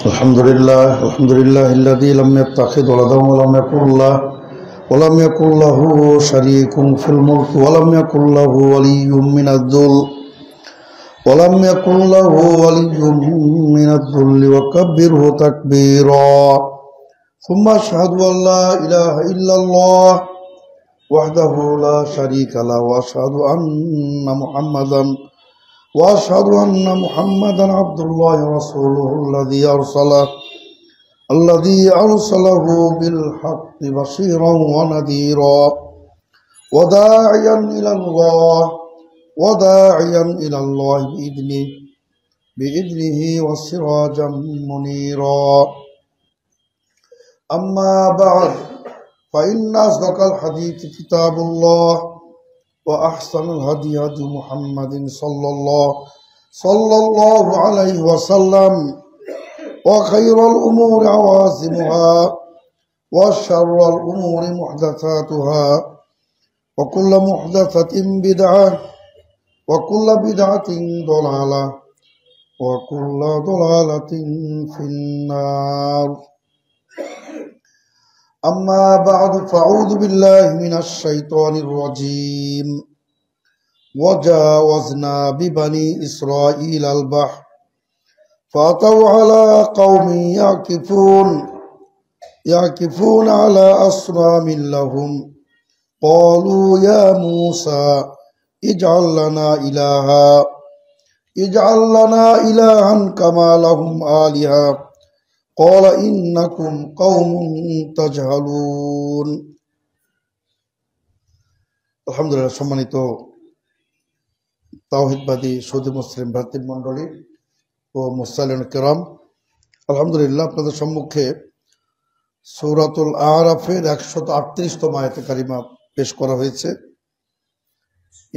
الحمد لله الذي لم يتخذ ولدا ولم يكن له شريك في الملك ولم يكن له ولي من الذل وكبره تكبيرا ثم أشهد أن لا إله إلا الله وحده لا شريك له وأشهد أن محمدا عبد الله ورسوله الذي أرسله بالحق بشيرا ونذيرا وداعيا إلى الله بإذنه وسراجا منيرا أما بعد فإن أصدق الحديث كتاب الله وأحسن الهدي هدي محمد صلى الله عليه وسلم وخير الأمور عوازمها وشر الأمور محدثاتها وكل محدثة بدعة وكل بدعة ضلالة وكل ضلالة في النار أما بعد فأعوذ بالله من الشيطان الرجيم وجاوزنا ببني إسرائيل البحر فأتوا على قوم يعكفون على أصنام لهم قالوا يا موسى اجعل لنا إلها كما لهم آلهة قال إنكم قوم تجهلون আলহামদুলিল্লাহ। সম্মানিত তাওহীদবাদী সৌদি মুসলিম ভ্রাতৃমণ্ডলী ও মুসলিম কিরাম, আলহামদুলিল্লাহ আপনাদের সম্মুখে সূরাতুল আরাফের 138তম আয়াতে কারিমা পেশ করা হয়েছে।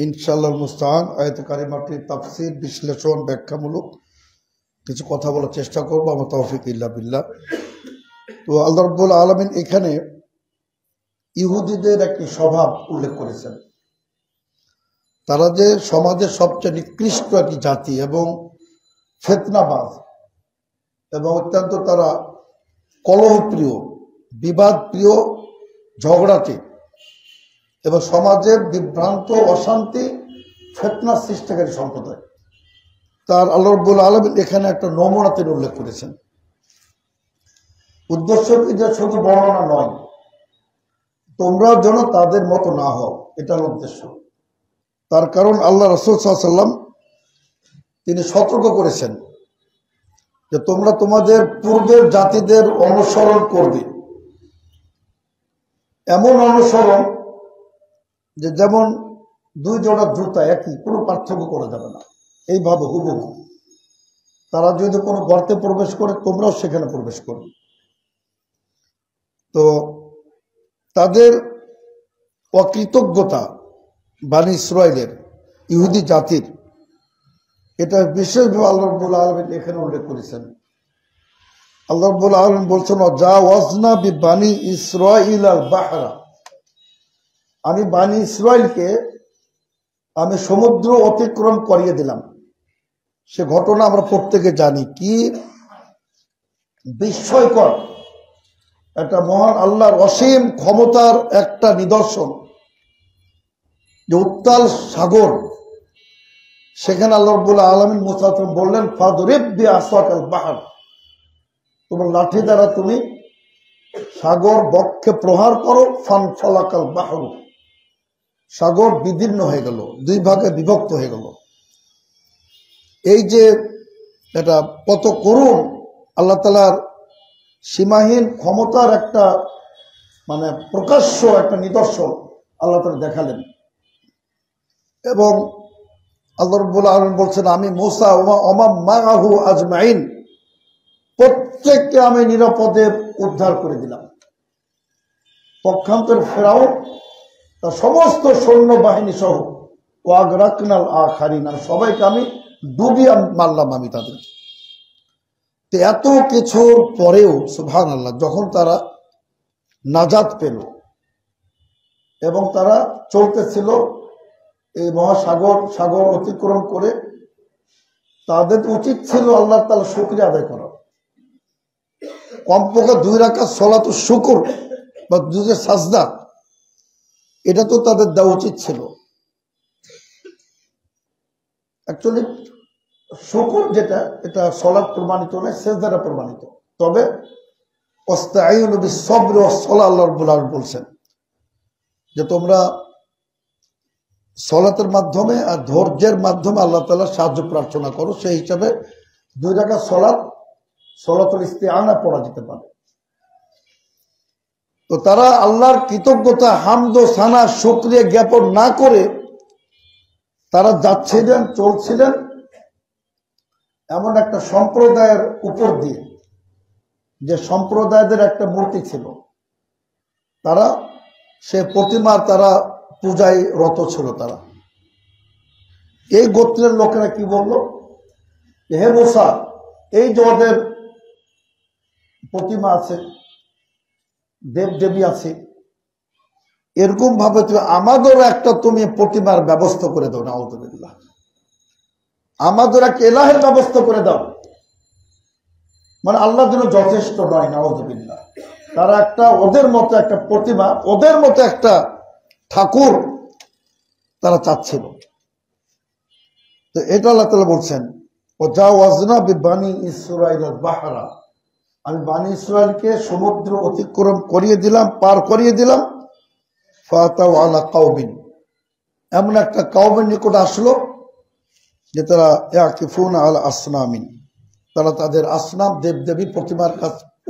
ইনশাআল্লাহ মুস্তাআন আয়াতে কারিমাটির তাফসীর, বিশ্লেষণ, ব্যাখ্যামূলক কিছু কথা বলার চেষ্টা করবো, আমার তৌফিক ইল্লা বিল্লাহ। তো আল্লাহ রাব্বুল আলামিন এখানে ইহুদিদের একটি স্বভাব উল্লেখ করেছেন। তারা যে সমাজের সবচেয়ে নিকৃষ্ট একটি জাতি এবং ফিতনাবাজ এবং অত্যন্ত তারা কলহপ্রিয়, বিবাদপ্রিয়, ঝগড়াটে এবং সমাজের বিভ্রান্ত, অশান্তি, ফিতনা সৃষ্টিকারী সম্প্রদায়। তার আল্লাহ রাব্বুল আলামিন এখানে একটা নমুনা তিনি উল্লেখ করেছেন। উদ্দেশ্য যে শুধু বর্ণনা নয়, তোমরা যেন তাদের মতো না হও, এটা উদ্দেশ্য। তার কারণ আল্লাহ রাসূল সাল্লাল্লাহু আলাইহি ওয়াসাল্লাম তিনি সতর্ক করেছেন যে তোমরা তোমাদের পূর্বের জাতিদের অনুসরণ করবে, এমন অনুসরণ যে যেমন দুই জোড়া জুতা একই, কোনো পার্থক্য করা যাবে না, এইভাবে হুবহু। তারা যদি কোনো গর্তে প্রবেশ করে তোমরাও সেখানে প্রবেশ করবে। তো তাদের অকৃতজ্ঞতা বনী ইসরাইলের, ইহুদি জাতির, এটা বিশেষভাবে আল্লাহ রাব্বুল আলামিন এখানে উল্লেখ করেছেন। আল্লাহ রাব্বুল আলামিন বলছেন জাওয়াজনা বিবনী ইসরাইল আল বাহরা, আমি বনী ইসরাইলকে আমি সমুদ্র অতিক্রম করিয়ে দিলাম। সে ঘটনা আমরা প্রত্যেকে জানি। কি বিস্ময়কর একটা মহান আল্লাহর অসীম ক্ষমতার একটা নিদর্শন যে উত্তাল সাগর, সেখানে আল্লাহ রাব্বুল আলামিন মুসাকে বললেন ফাদরিব বিআসাকাল বাহর, তোমার লাঠি দ্বারা তুমি সাগর বক্ষে প্রহার করো। ফানফালাকাল বাহর, সাগর বিদীর্ণ হয়ে গেল, দুই ভাগে বিভক্ত হয়ে গেল। এই যে এটা কত করুণ আল্লাহ তাআলার সীমাহীন ক্ষমতার একটা মানে প্রকাশ্য একটা নিদর্শন আল্লাহ তাআলা দেখালেন। এবং আল্লাহ রাব্বুল আলামিন বলছেন আমি মূসা ওয়া মান মাআহু আজমাইন, প্রত্যেককে আমি নিরাপদে উদ্ধার করে দিলাম। পক্ষান্তরে ফেরাউন তার সমস্ত সৈন্যবাহিনী সহ ওয়াগরাকনাল আখারিন, সবাইকে আমি ডুবিয়ে মারলাম আমি তাদের। তো এত কিছুর পরেও সুবহানাল্লাহ, যখন তারা নাজাত পেল এবং তারা চলতেছিল এই সাগর অতিক্রম করে, তাদের উচিত ছিল আল্লাহ তাআলা শুকরিয়া আদায় করা। কমপক্ষে 2 রাকাত সলাত শুকর বা 2 সাজদা এটা তো তাদের দেওয়া উচিত ছিল। অ্যাকচুয়ালি শুকর যেটা, এটা সলাত প্রমাণিত নয়, সেজদাটা প্রমাণিত। তবে ওয়াস্তাঈনু বিস-সাবরি ওয়াস-সালাহ আল্লাহ রাব্বুল আলামিন বলছেন যে তোমরা সলাতের মাধ্যমে আর ধৈর্যের মাধ্যমে আল্লাহ তাআলা সাহায্য প্রার্থনা করো। সেই হিসাবে 2 রাকাত সলাতুল ইস্তিআনা পড়া যেতে পারে। তো তারা আল্লাহর কৃতজ্ঞতা, হামদ ও সানা, শুকরিয়া জ্ঞাপন না করে তারা যাচ্ছিলেন, চলছিলেন এমন একটা সম্প্রদায়ের উপর দিয়ে, যে সম্প্রদায়দের একটা মূর্তি ছিল, তারা সে প্রতিমার তারা পূজায় রত ছিল। তারা এই গোত্রের লোকেরা কি বলল, হে মুসা, এই যে ওদের প্রতিমা আছে, দেব দেবী আছে, এরকম ভাবে তুমি আমাদেরও একটা তুমি প্রতিমার ব্যবস্থা করে দাও। নাউযুবিল্লাহ, আমাদের একটা ইলাহের ব্যবস্থা করে দাও। মানে আল্লাহর জন্য যথেষ্ট নয়। নাউযুবিল্লাহ, তারা একটা ওদের মতো একটা প্রতিমা, ওদের মতো একটা ঠাকুর তারা চাচ্ছিল। তো এটা আল্লাহ তাআলা বলছেন, ওয়াজাওয়াজনা বিবানি ইসরাঈল আল-বাহরা, আমি বানি ইসরাইলকে সমুদ্র অতিক্রম করিয়ে দিলাম, পার করিয়ে দিলাম। ফাতাউ আলা কাওমিন, এমন একটা কওমের নিকট আসলো যে তারা ইয়াকিফুনা আলা আসনামিন, তারা তাদের আসনাম, দেবদেবী, প্রতিমার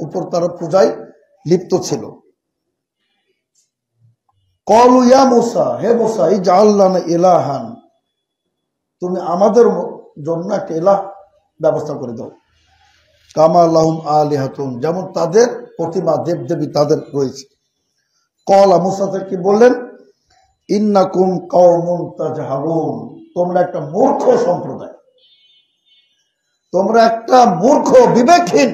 উপর তারা পূজায় লিপ্ত ছিল। ক্বালু ইয়া মুসা, হে মুসা, ইজআল লানা ইলাহান, তুমি আমাদের জন্য একটা ইলাহ ব্যবস্থা করে দাও। কামা লাহুম আলিহাতুন, যেমন তাদের প্রতিমা, দেবদেবী তাদের রয়েছে। ক্বালা, মুসা কি বললেন, ইন্নাকুম কওমুন তাজহালুন, তোমরা একটা মূর্খ সম্প্রদায়, তোমরা একটা মূর্খ, বিবেকহীন,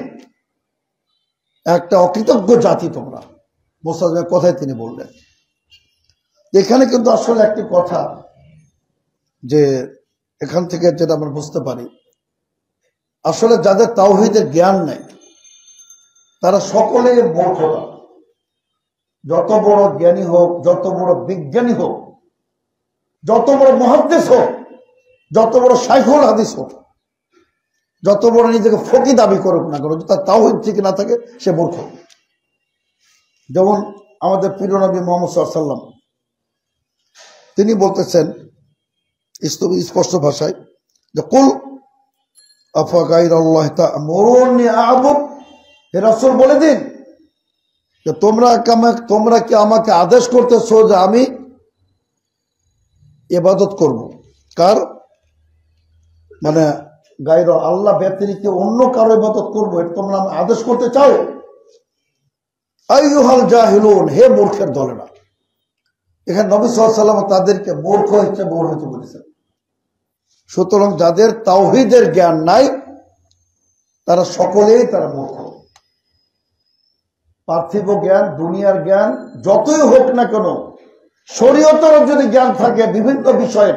একটা অকৃতজ্ঞ জাতি তোমরা। মুসা কথাই তিনি বললেন। এখানে কিন্তু আসলে একটি কথা, যে এখান থেকে যেটা আমরা বুঝতে পারি, আসলে যাদের তাওহীদের জ্ঞান নেই তারা সকলেই মূর্খতা। যত বড় জ্ঞানী হোক, যত বড় বিজ্ঞানী হোক, যত বড় মুহাদ্দিস হোক, যত বড় শাইখুল হাদিস হোক, যত বড় নিজেকে ফকি দাবি করুক না কেন, তার তাওহীদ ঠিক না থাকে, সে মূর্খ। যেমন আমাদের প্রিয় নবী মুহাম্মদ সাল্লাল্লাহু আলাইহি ওয়াসাল্লাম, তিনি বলতেছেন স্পষ্ট ভাষায় যে কুল আফা গায়রাল্লাহি তা'মুরুনি আ'বুদ, হে রাসূল বলে দিন যে তোমরা কি আমাকে আদেশ করতেছো যে আমি ইবাদত করব। কার? মানে গায়র আল্লাহ ব্যতিরিক্ত অন্য কারো ইবাদত করবো, এটা তোমরা আদেশ করতে চাও? আইয়ুহাল জাহিলুন, হে মূর্খের দলেরা। এখানে নবী সাল্লাল্লাহু আলাইহি ওয়াসাল্লাম তাদেরকে মূর্খ হিসেবে বর্ণিত করেছেন। সুতরাং যাদের তাওহীদের জ্ঞান নাই তারা সকলেই তারা মূর্খ। পার্থিব জ্ঞান, দুনিয়ার জ্ঞান যতই হোক না কেন, শরীয়তের যদি জ্ঞান থাকে বিভিন্ন বিষয়ে,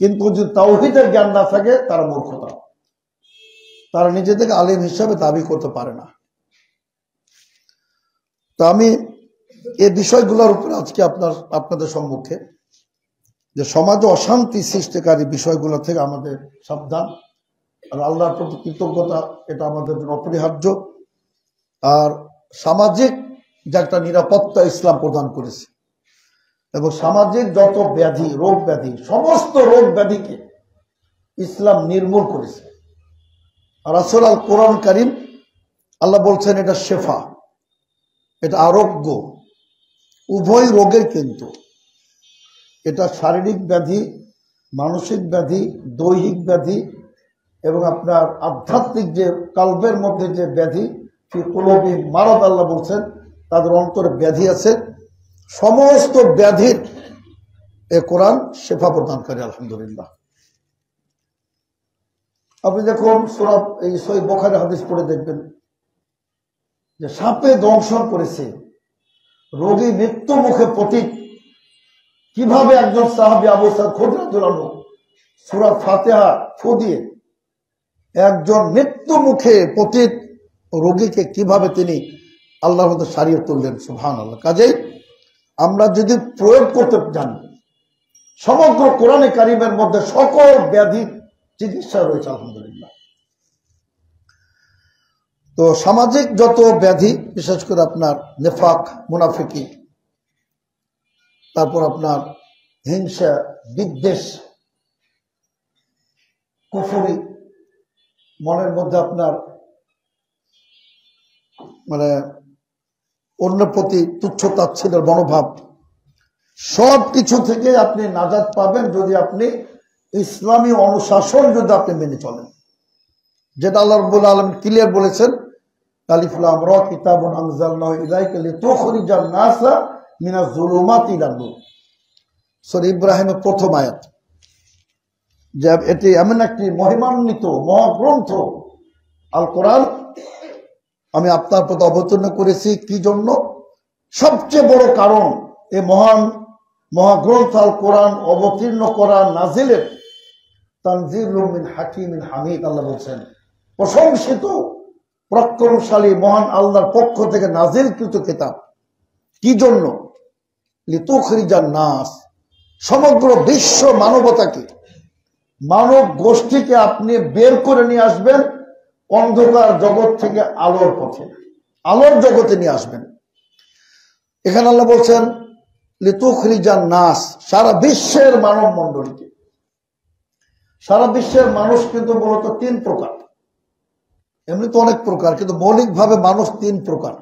কিন্তু যদি তাওহীদের জ্ঞান না থাকে তারা মূর্খতা, তারা নিজেদেরকে আলেম হিসাবে দাবি করতে পারে না। তো আমি এই বিষয়গুলোর উপর আজকে আপনাদের সম্মুখে, যে সমাজে অশান্তি সৃষ্টিকারী বিষয়গুলো থেকে আমাদের সাবধান, আর আল্লাহর প্রতি কৃতজ্ঞতা, এটা আমাদের জন্য অপরিহার্য। আর সামাজিক যে একটা নিরাপত্তা ইসলাম প্রদান করেছে, এবং সামাজিক যত ব্যাধি, রোগ ব্যাধি, সমস্ত রোগ ব্যাধিকে ইসলাম নির্মূল করেছে। আর রাসূল আল কোরআন কারীম, আল্লাহ বলছেন এটা শেফা, এটা আরোগ্য, উভয় রোগের। কিন্তু এটা শারীরিক ব্যাধি, মানসিক ব্যাধি, দৈহিক ব্যাধি, এবং আপনার আধ্যাত্মিক যে কালবের মধ্যে যে ব্যাধি, ফি কুলুবি মারাদ, আল্লাহ বলছেন তাদের অন্তরে ব্যাধি আছে, সমস্ত ব্যাধির এ কোরআন শেফা প্রদানকারী। আলহামদুলিল্লাহ। আপনি দেখুন সূরা এই সহিহ বুখারী হাদিস পড়ে দেখবেন যে সাপে দংশন করেছে, রোগী মৃত্যু মুখে পতিত, কিভাবে একজন সাহাবী আবু সাঈদ খুদরী রাদিয়াল্লাহু আনহু সূরা ফাতিহা ফু দিয়ে একজন মৃত্যু মুখে পতিত রোগীকে কিভাবে তিনি আল্লাহর মধ্যে সারিয়ে তুললেন, সুবহানাল্লাহ। কাজেই আমরা যদি প্রয়োগ করতে জানি, সমগ্র কোরআনে কারিমের মধ্যে সকল ব্যাধির চিকিৎসা রয়েছে আলহামদুলিল্লাহ। তো সামাজিক যত ব্যাধি, বিশেষ করে আপনার নেফাক, মুনাফিকি, তারপর আপনার হিংসা, বিদ্বেষ, কুফরি, মনের মধ্যে আপনার মানে অন্যের প্রতি তুচ্ছ তাচ্ছিল্যের মনোভাব, সব কিছু থেকে আপনি নাজাত পাবেন যদি আপনি ইসলামী অনুশাসন যদি আপনি মেনে চলেন, যেটা আল্লাহ রাব্বুল আলামিন ক্লিয়ার বলেছেন, আলিফ লাম রা কিতাবুন আনজালনাহু ইলাইকা লিতুখরিজান নাসা মিনাজ যুলুমাতি ইলান নূর। সূরা ইব্রাহিমের প্রথম আয়াত, যে এটি এমন একটি মহিমান্বিত মহাগ্রন্থ আল কোরআন, আমি আপনার প্রতি অবতীর্ণ করেছি কি জন্য? সবচেয়ে বড় কারণ এই মহান মহাগ্রন্থ আল কোরআন অবতীর্ণ করা, নাজিলের তানজিলুম মিন হাকিমিন হামিদ। আল্লাহ বলছেন প্রশংসিত পরাক্রমশালী মহান আল্লাহর পক্ষ থেকে নাজিলকৃত কিতাব। কি জন্য? লিতুখরিজান নাস, সমগ্র বিশ্ব মানবতাকে, মানব গোষ্ঠীকে আপনি বের করে নিয়ে আসবেন অন্ধকার জগৎ থেকে আলোর পথে, আলোর জগতে নিয়ে আসবেন। এখানে আল্লাহ বলছেন লিতুখরিজান নাস, সারা বিশ্বের মানব মণ্ডলীকে। সারা বিশ্বের মানুষ কিন্তু মূলত তিন প্রকার, এমনি তো অনেক প্রকার, কিন্তু মৌলিকভাবে মানুষ তিন প্রকার।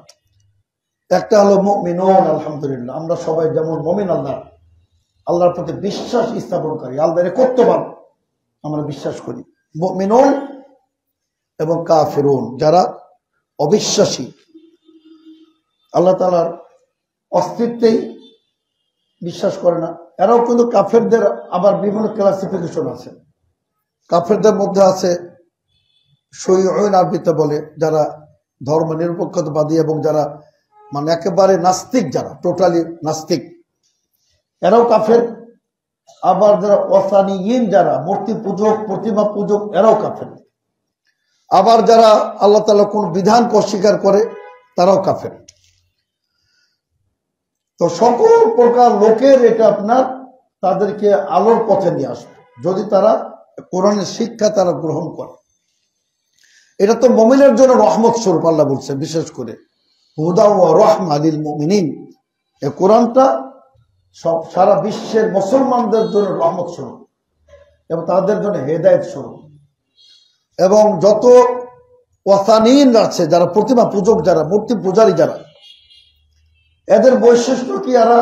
একটা হলো মুমিনুন, আলহামদুলিল্লাহ, আমরা সবাই যেমন মুমিন, আল্লাহর প্রতি বিশ্বাস স্থাপনকারী, আল্লাহর কর্তব্য আমরা বিশ্বাস করি, মুমিনুন। এবং কাফিরুন, যারা অবিশ্বাসী, আল্লাহ তাআলার অস্তিত্বেই বিশ্বাস করে না, এরাও কিন্তু কাফেরদের আবার বিভিন্ন ক্লাসিফিকেশন আছে। কাফেরদের মধ্যে আছে শৈয়ুন, আরবিতে বলে, যারা ধর্ম নিরপেক্ষতাবাদী এবং যারা মানে একেবারে নাস্তিক, যারা টোটালি নাস্তিক, এরাও কাফের। আবার যারা ওয়াসানিয়িন, যারা মূর্তি পূজক, প্রতিমা পূজক, এরাও কাফের। আবার যারা আল্লাহ তাআলা কোন বিধানকে অস্বীকার করে, তারাও কাফের। তো সকল প্রকার লোকের এটা আপনার তাদেরকে আলোর পথে নিয়ে আসবে যদি তারা কোরআনের শিক্ষা তারা গ্রহণ করে। এটা তো মুমিনের জন্য রহমত স্বরূপ, আল্লাহ বলছে বিশেষ করে হুদা ওয়া রাহমা লিল মুমিনিন। এই কোরআনটা সব সারা বিশ্বের মুসলমানদের জন্য রহমত স্বরূপ এবং তাদের জন্য হেদায়েত স্বরূপ। এবং যত ওয়াসানিন আছে, যারা প্রতিমা পূজক, যারা মূর্তি পূজারী, যারা, এদের বৈশিষ্ট্য কি? এরা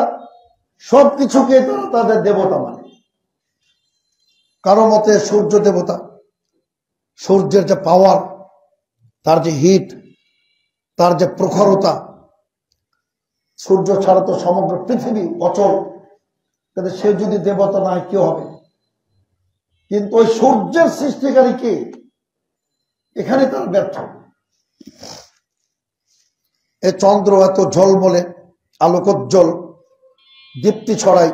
সবকিছুকে তাদের দেবতা মানে। কারো মতে সূর্য দেবতা, সূর্যের যে পাওয়ার, তার যে হিট, তার যে প্রখরতা, সূর্য ছাড়া তো সমগ্র পৃথিবী অচল, কিন্তু সে যদি দেবতা না হয় কি হবে? কিন্তু ওই সূর্যের সৃষ্টিকারী কে? এখানে তার ব্যর্থ। এ চন্দ্র এত ঝলমলে, আলোকোজ্জ্বল, দীপ্তি ছড়ায়,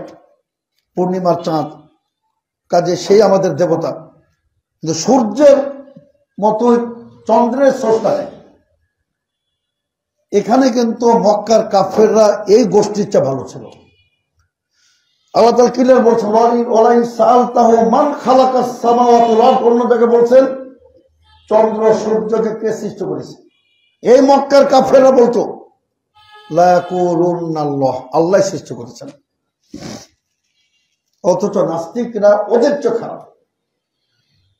পূর্ণিমার চাঁদ, কাজে সেই আমাদের দেবতা। কিন্তু সূর্যের মতো চন্দ্রের স্রষ্টা নেই। এখানে কিন্তু মক্কার কাফেররা এই গোষ্ঠীর চেয়ে ভালো ছিল। আল্লাহ তাআলা ক্লিয়ার বলছেন ওয়ালাইন সাআলতাহু মান খালাকাস সামাওয়াতি ওয়াল আরদ, অন্য জায়গায় বলছেন চন্দ্র সূর্যকে কে সৃষ্টি করেছে। এই মক্কার কাফেররা বলতো লা ইয়াকুলুনাল্লাহ, আল্লাহ সৃষ্টি করেছেন। অথচ নাস্তিকরা ওদের চেয়ে খারাপ।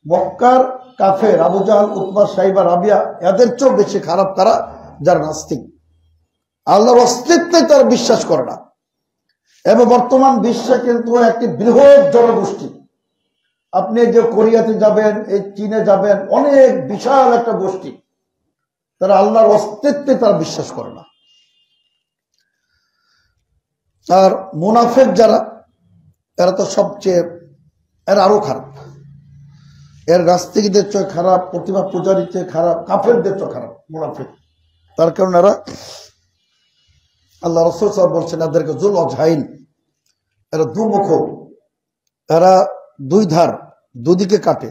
মক্কার কাফের আবু জাহল, উতবা, সাইবা, রাবিয়া, এদের চেয়েও বেশি খারাপ তারা, যারা নাস্তিক, আল্লাহর অস্তিত্বে তারা বিশ্বাস করে না। এবং বর্তমান বিশ্বে কিন্তু একটি বৃহৎ জনগোষ্ঠী, আপনি যে কোরিয়াতে যাবেন, এই চীনে যাবেন, অনেক বিশাল একটা গোষ্ঠী, তারা আল্লাহর অস্তিত্বে তারা বিশ্বাস করে না। আর মুনাফিক যারা, এরা তো সবচেয়ে, এরা আরো খারাপ। এর নাস্তিকদের চেয়ে খারাপ, প্রতিমা পূজারীর চেয়ে খারাপ, কাফেরদের চেয়ে খারাপ মুনাফিক। তার কারণ এরা, আল্লাহ রাসূল সাল্লাল্লাহু আলাইহি ওয়াসাল্লাম বলছেন এদেরকে যুল অজহাইন, এরা দুমুখ, এরা দুই ধার, দুদিকে কাটে।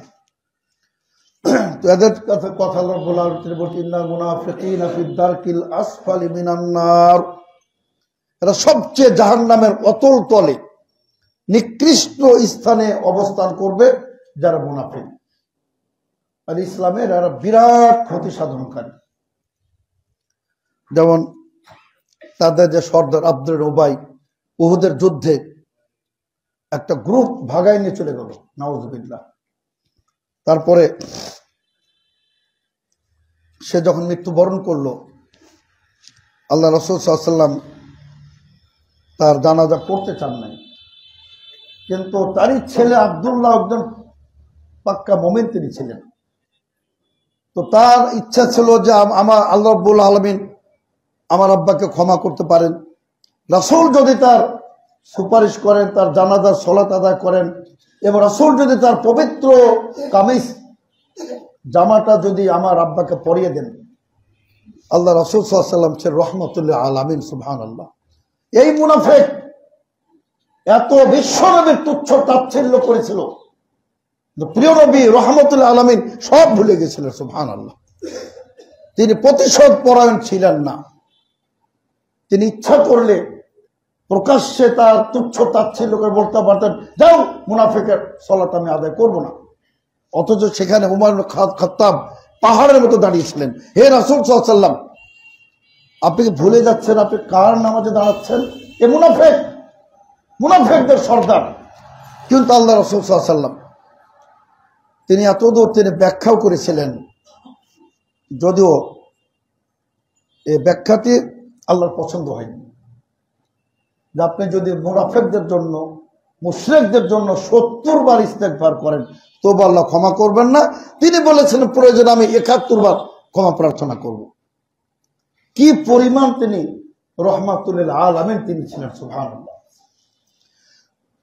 তো এদের কাছে কথা রব্বুল আলামিন তিনি বলছেন ইন্নাল মুনাফিকিনা ফি দারকিল আসফালি মিনান নার, এরা সবচেয়ে জাহান্নামের অতল তলে নিকৃষ্ট স্থানে অবস্থান করবে যারা মুনাফিক। আর ইসলামের এরা বিরাট ক্ষতি সাধনকারী। যেমন তাদের যে সর্দার আব্দুল উবাই উহুদের যুদ্ধে একটা গ্রুপ ভাগায় নিয়ে চলে গেল, নাউজুবিল্লাহ। তারপরে সে যখন মৃত্যুবরণ করলো, আল্লাহ রাসূল সাল্লাল্লাহু আলাইহি ওয়াসাল্লাম তার জানাজা পড়তে চান নাই, কিন্তু তারই ছেলে আব্দুল্লাহ একজন পাক্কা মুমিন তিনি ছিলেন। তো তার ইচ্ছা ছিল যে আমার আল্লাহ রাব্বুল আলামিন আমার আব্বাকে ক্ষমা করতে পারেন, রাসূল যদি তার সুপারিশ করেন, তার জানাজার সালাত আদায় করেন, এবং রাসূল যদি তার পবিত্র কামিজ জামাটা যদি আমার আব্বাকে পরিয়ে দেন। আল্লাহ রাসূল সাল্লাল্লাহু আলাইহি ওয়াসাল্লাম ছিলেন রাহমাতুল আলামিন, সুবহানাল্লাহ। এই মুনাফিক এত বিশ্বনবীর তুচ্ছ তাচ্ছিল্য করেছিল, প্রিয় নবী রাহমাতুল আলামিন সব ভুলে গেছিলেন, সুবহানাল্লাহ। তিনি প্রতিশোধ পরায়ণ ছিলেন না। তিনি ইচ্ছা করলে প্রকাশ্যে তার তুচ্ছ তাচ্ছিল্য করে বলতে পারতেন, যাও মুনাফিকের সালাত আমি আদায় করব না। অথচ সেখানে উমর ইবনে খাত্তাব পাহাড়ের মতো দাঁড়িয়েছিলেন। হে রাসূল সাল্লাল্লাহু আলাইহি ওয়াসাল্লাম, আপনি কি ভুলে যাচ্ছেন আপনি কার নামাজে দাঁড়াচ্ছেন? এ মুনাফিক, মুনাফিকদের সর্দার। কিন্তু আল্লাহ রাসূল সাল্লাল্লাহু আলাইহি ওয়াসাল্লাম তিনি এতদূর তিনি ব্যাখ্যাও করেছিলেন, যদিও এই ব্যাখ্যাটি আল্লাহর পছন্দ হয়নি। যে আপনি যদি মুনাফিকদের জন্য, মুশরিকদের জন্য 70 বার ইস্তেগফার করেন তবু আল্লাহ ক্ষমা করবেন না। তিনি বলেছেন প্রয়োজন আমি 71 বার ক্ষমা প্রার্থনা করব। কি পরিমাণ তিনি রহমাতুল আলামিন তিনি ছিলেন, সুবহানাল্লাহ।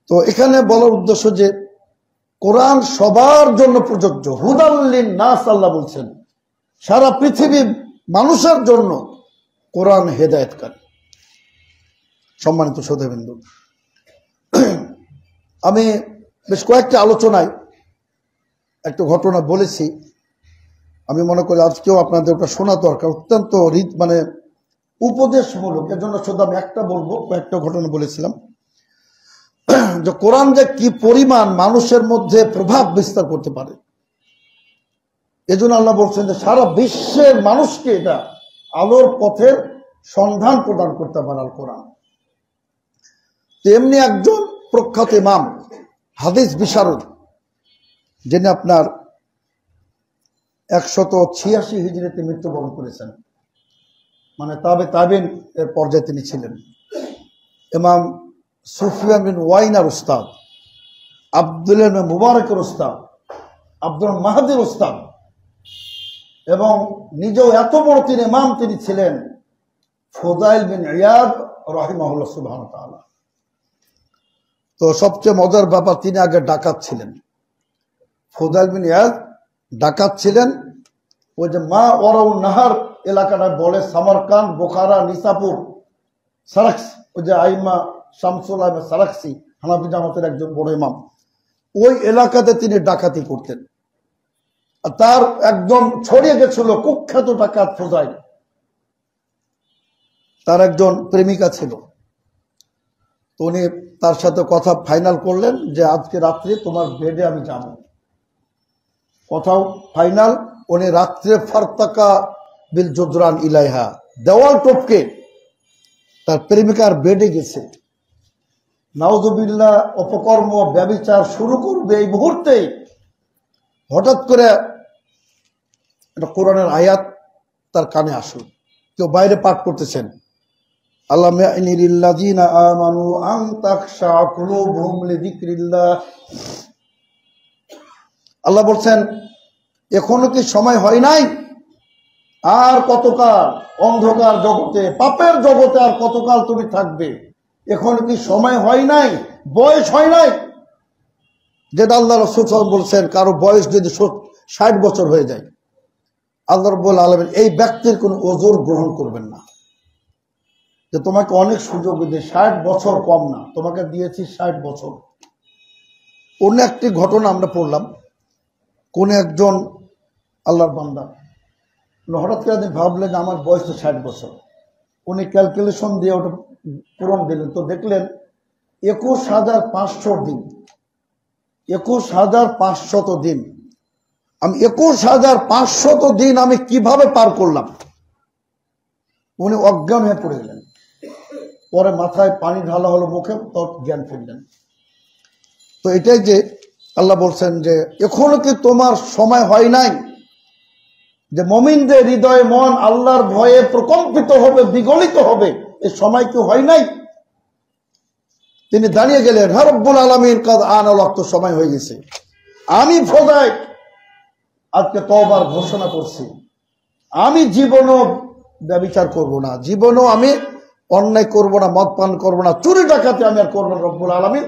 তো এখানে বলার উদ্দেশ্য যে কোরআন সবার জন্য প্রযোজ্য, হুদাল লিন-নাস, আল্লাহ বলছেন সারা পৃথিবীর মানুষের জন্য কোরআন হেদায়েতকারী। সম্মানিত শ্রোতাবৃন্দ, আমি বেশ কয়েকটি আলোচনায় একটা ঘটনা বলেছি, আমি মনে করি আজকেও আপনাদের ওটা শোনা দরকার, অত্যন্ত মানে উপদেশমূলক। এর জন্য শুধু আমি একটা বলবো, কয়েকটা ঘটনা বলেছিলাম যে কোরআন যে কি পরিমাণ মানুষের মধ্যে প্রভাব বিস্তার করতে পারে। এজন্য আল্লাহ বলছেন যে সারা বিশ্বের মানুষকে এটা আলোর পথের সন্ধান প্রদান করতে পারে আল কোরআন। তেমনি একজন প্রখ্যাত ইমাম, হাদিস বিশারদ, যিনি আপনার 186 হিজরিতে মৃত্যুবরণ করেছেন, মানে তাবেঈন এর পর্যায়ে তিনি ছিলেন। ইমাম সুফিয়ান বিন ওয়াইনার উস্তাদ, আব্দুল্লাহ বিন মুবারকের উস্তাদ, আব্দুল মাহদির উস্তাদ, এবং নিজেও এত বড় তিনি ইমাম তিনি ছিলেন ফুদাইল বিন ইয়াদ রাহিমাহুল্লাহ, সুবহানাহু ওয়া তাআলা। তো সবচেয়ে মজার ব্যাপার, তিনি আগে ডাকাত ছিলেন। ফুদাইল বিন ইয়াদ ডাকাত ছিলেন। ওই যে মা ওয়ারাউন নাহার এলাকাটা বলে, সামারকান্দ, বোখারা, নিসাপুর, সারাক্স, ওই যে আইমা শামসুল আহমেদ সারাক্সি, হানাফি জামাতের একজন বড় ইমাম, ওই এলাকাতে তিনি ডাকাতি করতেন। আর তার একদম ছড়িয়ে গেছিল কুখ্যাত ডাকাত ফুদাইল। তার একজন প্রেমিকা ছিল, তো উনি তার সাথে কথা ফাইনাল করলেন যে আজকে রাত্রে তোমার বেডে আমি যাব। কথাও ফাইনাল। উনি রাত্রে ফারতাকা বিল জুদরান ইলাইহা, দেওয়াল টপকে তার প্রেমিকার বেডে গেছে। নাউজুবিল্লাহ, অপকর্ম ব্যভিচার শুরু করবে এই মুহূর্তেই হঠাৎ করে একটা কোরআনের আয়াত তার কানে আসলো। কেউ বাইরে পাঠ করতেছেন, আল্লাহ লিল্লাযিনা আমানু আন তাখশা কুলুবুহুম লিযিকরিল্লাহ। আল্লাহ বলছেন এখনো কি সময় হয় নাই? আর কতকাল অন্ধকার জগতে, পাপের জগতে আর কতকাল তুমি থাকবে? এখন কি সময় হয় নাই? বয়স হয় নাই? যেটা আল্লাহ রাসূল বলছেন, কারো বয়স যদি 60 বছর হয়ে যায়, আল্লাহ রাব্বুল আলামিন এই ব্যক্তির কোনো ওজর গ্রহণ করবেন না। যে তোমাকে অনেক সুযোগ দিয়ে 60 বছর কম না, তোমাকে দিয়েছি 60 বছর। অন্য একটি ঘটনা আমরা পড়লাম, কোন একজন আল্লাহর বান্দা। হঠাৎ করে আপনি ভাবলেন আমার বয়স তো 60 বছর। উনি ক্যালকুলেশন দিয়ে ওটা পূরণ দিলেন, তো দেখলেন 21,500 দিন, 21,500 দিন। আমি 21,500 দিন আমি কিভাবে পার করলাম? উনি অজ্ঞান হয়ে পড়ে গেলেন। পরে মাথায় পানি ঢালা হলো, মুখে, তখন জ্ঞান ফিরলেন। তো এটাই যে আল্লাহ বলছেন যে এখনো কি তোমার সময় হয় নাই যে মুমিনদের হৃদয়ে মন আল্লাহর ভয়ে প্রকম্পিত হবে, বিগলিত হবে? এই সময় কি হয় নাই? তিনি দাঁড়িয়ে গেলেন, হ্যাঁ রব্বুল আলামিন কাদ আনাল ওয়াক্ত, সময় হয়ে গেছে। আমি ফোদায় আজকে তওবার ঘোষণা করছি, আমি জীবনও ব্যভিচার করব না, জীবনও আমি অন্যায় করব না, মদ পান করব না, চুরি ডাকাতি আমি আর করব না। রব্বুল আলামিন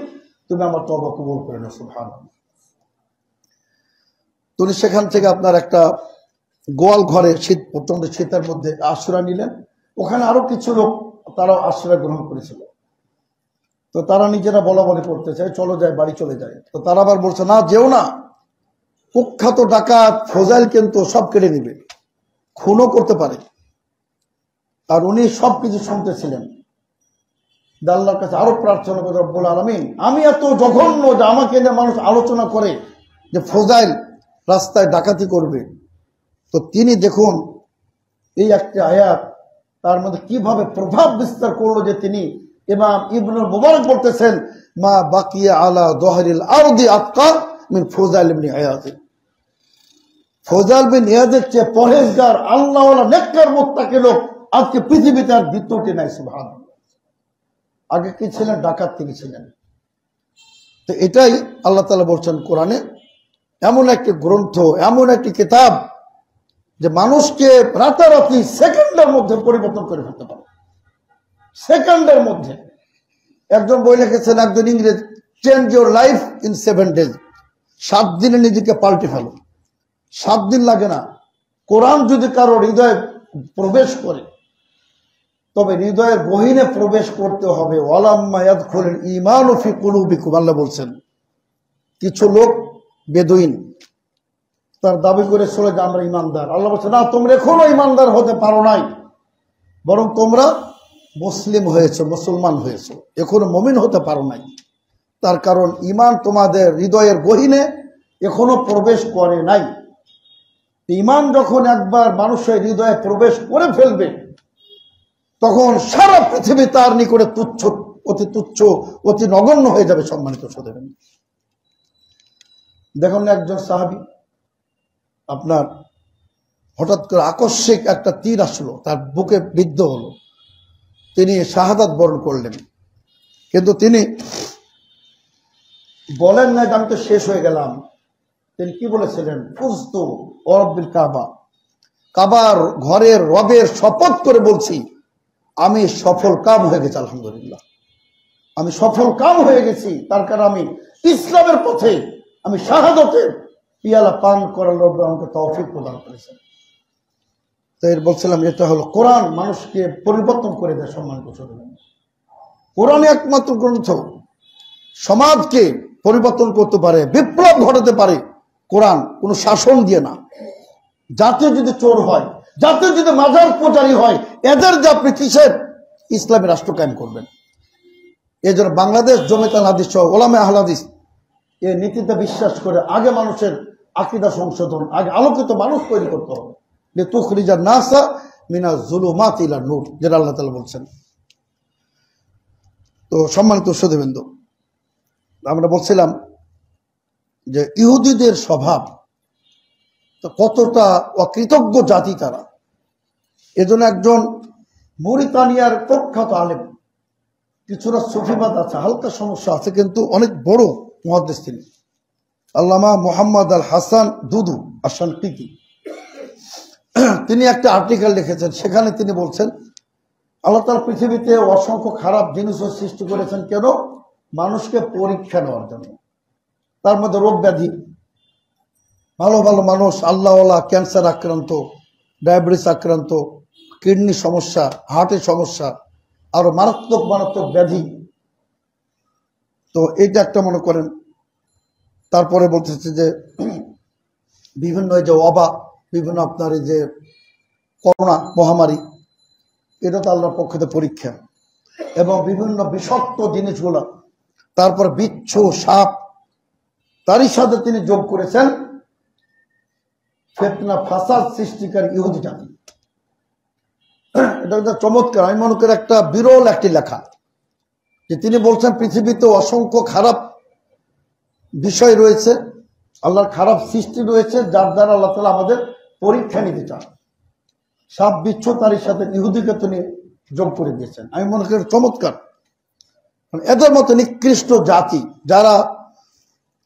তুমি আমার তওবা কবুল করে নাও। সুবহানাল্লাহ। তুমি সেখান থেকে আপনার একটা গোয়াল ঘরে, শীত, প্রচন্ড শীতের মধ্যে আশ্রয় নিলেন। ওখানে আরো কিছু লোক তারাও আশ্রয় গ্রহণ করেছিল। তো তারা নিজেরা বলা বলি করতে চায়, চলো যায়, বাড়ি চলে যায়। তো তারা আবার বলছে, না যেও না, কুখ্যাত ডাকাত ফজাইল কিন্তু সব কেড়ে নিবে, খুনও করতে পারে। আর উনি সবকিছু শুনতেছিলেন। আল্লাহর কাছে আরো প্রার্থনা করে, রব্বুল আলামিন আমি এত জঘন্য যে আমাকে নিয়ে মানুষ আলোচনা করে যে ফজাইল রাস্তায় ডাকাতি করবে। তো তিনি দেখুন এই একটা আয়াত তার মধ্যে কিভাবে প্রভাব বিস্তার করলো, যে তিনি ইমাম ইবনুল মুবারক বলতেছেন, মা বাকিয়া আলা দহরিল আরদি আতকা মিন ফজাইল ইবনে ইয়াদ। ফজাইল বিন ইয়াদের চেয়ে পরহেজগার, আল্লাহওয়ালা, নেককার, মুত্তাকি লোক আজকে পৃথিবীতে আর দ্বিতীয়টি নাই। সুবহানাল্লাহ। আগে কি ছিলেন? ডাকাত তিনি ছিলেন। তো এটাই আল্লাহ তাআলা বলছেন কোরআনে, এমন একটি গ্রন্থ, এমন একটি কিতাব যে মানুষকে রাতারাতি সেকেন্ডের মধ্যে পরিবর্তন করে ফেলতে পারে। সেকেন্ডের মধ্যে। একজন বই লিখেছেন, একজন ইংরেজ, change your life in 7 days। 7 দিনে নিজেকে পাল্টে ফেলো। 7 দিন লাগে না। কোরআন যদি কারো হৃদয়ে প্রবেশ করে, তবে হৃদয়ের গহীনে প্রবেশ করতে হবে। ওয়ালাম্মা ইয়াদখুলুল ঈমানু ফি কুলুবিকুম, আল্লাহ বলছেন। কিছু লোক বেদুইন তার দাবি করে চলে যে আমরা ইমানদার। আল্লাহ বলছে, না, তোমরা এখনো ইমানদার হতে পারো নাই, বরং তোমরা মুসলিম হয়েছো, মুসলমান হয়েছো, এখনো মুমিন হতে পারো নাই। তার কারণ ঈমান তোমাদের হৃদয়ের গহীনে এখনো প্রবেশ করে নাই। ঈমান যখন একবার মানুষের হৃদয়ে প্রবেশ করে ফেলবে, তখন সারা পৃথিবী তার নিকটে তুচ্ছ, অতি তুচ্ছ, অতি নগণ্য হয়ে যাবে। সম্মানিত শ্রোতাগণ, দেখুন একজন সাহাবী, আপনার হঠাৎ করে আকস্মিক একটা তীর আসলো, তার বুকে বিদ্ধ হলো, তিনি শাহাদাত বরণ করলেন। কিন্তু তিনি বলেন না যে আমি তো শেষ হয়ে গেলাম। তিনি কি বলেছিলেন? ফুজতু ওয়া রাব্বিল কাবা, কাবার ঘরের রবের শপথ করে বলছি, আমি সফল কাম হয়ে গেছি। আলহামদুলিল্লাহ, আমি সফল কাম হয়ে গেছি। তার কারণ আমি ইসলামের পথে, আমি শাহাদাতের পিয়ালা পান করার রব আমাকে তৌফিক প্রদান করেছেন। তো এর বলছিলাম, এটা হলো কোরআন মানুষকে পরিবর্তন করে দেয়। সম্মানিত শ্রোতাগণ, কোরআন একমাত্র গ্রন্থ সমাজকে পরিবর্তন করতে পারে, বিপ্লব ঘটাতে পারে। কোরআন কোনো শাসন দিয়ে না। জাতীয় যদি চোর হয়, জাতীয় যদি মাজার পূজারী হয়, এদের যে আপনি কিসের ইসলামী রাষ্ট্র কায়েম করবেন? এই জন্য বাংলাদেশ জমিয়ত আল হাদিস সহ ওলামায়ে আহলে হাদিস এই নীতিতে বিশ্বাস করে আগে মানুষের আকীদা সংশোধন, আগে আলোকিত মানুষ তৈরি করতে হবে। লিতুখরিজান নাসা মিনাজ যুলুমাতি ইলান নূর, যেটা আল্লাহ তাআলা বলছেন। তো সম্মানিত শ্রোতাবৃন্দ, আমরা বলছিলাম যে ইহুদিদের স্বভাব তো কতটা অকৃতজ্ঞ জাতি তারা। এজন্য একজন মরিতানিয়ার প্রখ্যাত আলেম, কিছুটা সুফিবাদ আছে, হালকা সমস্যা আছে, কিন্তু অনেক বড় মুহাদ্দিস তিনি, আল্লামা মুহাম্মদ আল হাসান দুদু আশ-শানকিতি। তিনি একটা আর্টিকেল লিখেছেন, সেখানে তিনি বলছেন আল্লাহ তাআলা পৃথিবীতে অসংখ্য খারাপ জিনিসও সৃষ্টি করেছেন। কেন? মানুষকে পরীক্ষা নেওয়ার জন্য। তার মধ্যে রোগ ব্যাধি, ভালো ভালো মানুষ আল্লাহওয়ালা, ক্যান্সার আক্রান্ত, ডায়াবেটিস আক্রান্ত, কিডনি সমস্যা, হার্টের সমস্যা, আরো মারাত্মক মারাত্মক ব্যাধি। তো এইটা একটা মনে করেন। তারপরে বলতেছে যে বিভিন্ন এই যে ওবা, বিভিন্ন আপনার এই যে করোনা মহামারী, এটা তো আল্লাহর পক্ষ থেকে পরীক্ষা, এবং বিভিন্ন বিষাক্ত জিনিসগুলো, তারপর বিচ্ছু সাপ, তারই সাথে তিনি যোগ করেছেন ফিতনা ফাসাদ সৃষ্টিকারী ইহুদি জাতি। এটা একটা চমৎকার, আমি মনে করি একটা বিরল একটি লেখা, যে তিনি বলছেন পৃথিবীতে অসংখ্য খারাপ বিষয় রয়েছে, আল্লাহর খারাপ সৃষ্টি রয়েছে, যার দ্বারা আল্লাহ তাআলা আমাদের পরীক্ষা নিতে চান। সাপ বিচ্ছু তারই সাথে ইহুদিকে তিনি যোগ করে দিয়েছেন। আমি মনে করি চমৎকার। এদের মতো নিকৃষ্ট জাতি যারা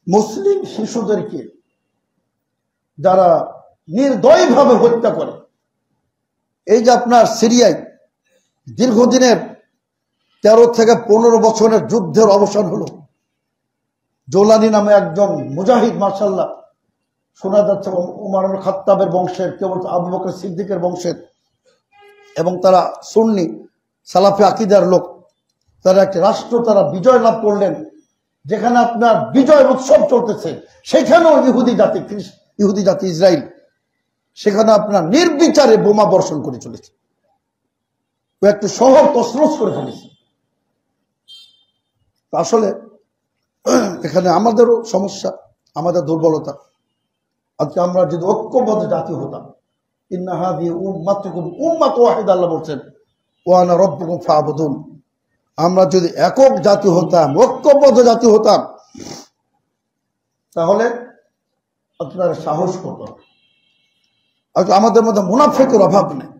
মুসলিম শিশুদেরকে যারা নির্দয়ভাবে হত্যা করে, এই যে আপনার সিরিয়ায় দীর্ঘদিনের 13 থেকে 15 বছরের যুদ্ধের অবসান হলো, জোলানি নামে একজন মুজাহিদ, মাশাআল্লাহ, শোনা যাচ্ছে উমর ইবনে খাত্তাবের বংশের, কেউ বলছে আবু বকর সিদ্দিকের বংশের, এবং তারা সুন্নি সালাফি আকীদার লোক। তারা একটি রাষ্ট্র তারা বিজয় লাভ করলেন, যেখানে আপনার বিজয় উৎসব চলতেছে, সেখানেও ইহুদি জাতি ইসরায়েল সেখানে আপনার নির্বিচারে বোমা বর্ষণ করে চলেছে, একটু শহর তছনছ করে ফেলেছে। আসলে এখানে আমাদেরও সমস্যা, আমাদের দুর্বলতা। আজকে আমরা যদি ঐক্যবদ্ধ জাতি হতাম, ইন্না হাযিহি উম্মাতুকুম উম্মাতুন ওয়াহিদা, আল্লাহ বলছেন ওয়া আনা রাব্বুকুম ফা'বুদুন। আমরা যদি একক জাতি হতাম, ঐক্যবদ্ধ জাতি হতাম, তাহলে আপনার সাহস করত। আমাদের মধ্যে মুনাফিকের অভাব নেই।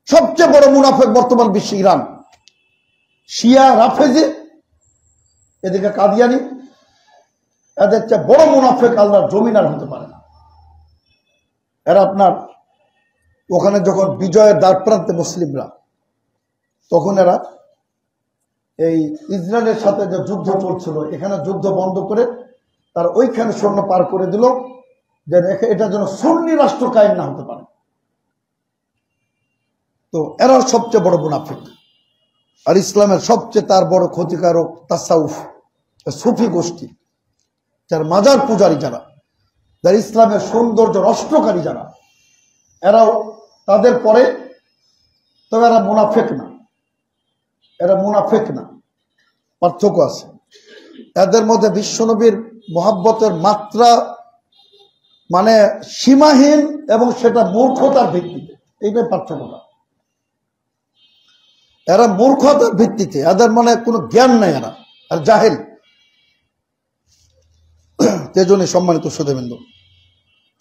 সবচেয়ে বড় মুনাফিক বর্তমান বিশ্বে ইরান, শিয়া রাফেজি, এদিকে কাদিয়ানি, এদের চেয়ে বড় মুনাফিক আল্লাহর জমিন আর হতে পারে না। এরা আপনার ওখানে যখন বিজয়ের দ্বার প্রান্তে মুসলিমরা, তখন এরা এই ইসরায়েলের সাথে যে যুদ্ধ চলছিল, এখানে যুদ্ধ বন্ধ করে তার ওইখানে সৈন্য পার করে দিল, যে এটা যেন সুন্নি রাষ্ট্র কায়েম না হতে পারে। তো এরা সবচেয়ে বড় মুনাফিক। আর ইসলামের সবচেয়ে তার বড় ক্ষতিকারক তাসাউফ, সুফি গোষ্ঠী, যার মাজার পূজারী, যারা ইসলামের সৌন্দর্য নষ্টকারী, যারা এরাও তাদের পরে। তবে এরা মুনাফিক না, এরা মুনাফিক না, পার্থক্য আছে। এদের মধ্যে বিশ্বনবীর মহব্বতের মাত্রা মানে সীমাহীন, এবং সেটা মূর্খতার ভিত্তিতে, এইটাই পার্থক্যটা। এরা মূর্খতার ভিত্তিতে, এদের মনে কোনো জ্ঞান নেই, এরা আর জাহেল। তেজনী সম্মানিত সুধীবৃন্দ,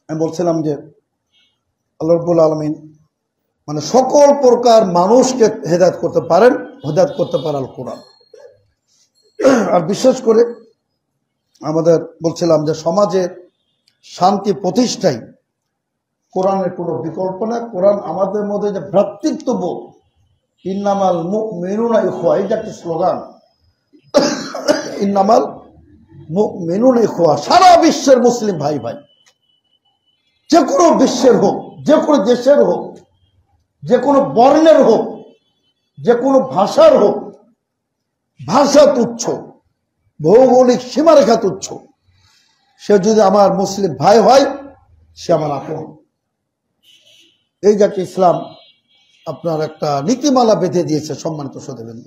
আমি বলছিলাম যে আল্লাহ রাব্বুল আলামিন মানে সকল প্রকার মানুষকে হেদায়েত করতে পারেন, হেদায়েত করতে পারে আল কোরআন। আর বিশেষ করে আমাদের বলছিলাম যে সমাজে শান্তি প্রতিষ্ঠায় কোরআনের কোনো বিকল্প না। কোরআন আমাদের মধ্যে যে ভ্রাতৃত্ববোধ, ইন্নামাল মুমিনুনা ইখওয়া, এই যে একটা স্লোগান, ইন্নামাল মুমিনুনা ইখওয়া, সারা বিশ্বের মুসলিম ভাই ভাই, যে কোনো বিশ্বের হোক, যে কোনো দেশের হোক, যে কোনো বর্ণের হোক, যে কোনো ভাষার হোক, ভাষা তুচ্ছ, ভৌগোলিক সীমারেখা তুচ্ছ, সে যদি আমার মুসলিম ভাই হয়, সে আমার আপন। এই যে একটা ইসলাম আপনার একটা নীতিমালা বেঁধে দিয়েছে, সম্মানিত সুধীবৃন্দ।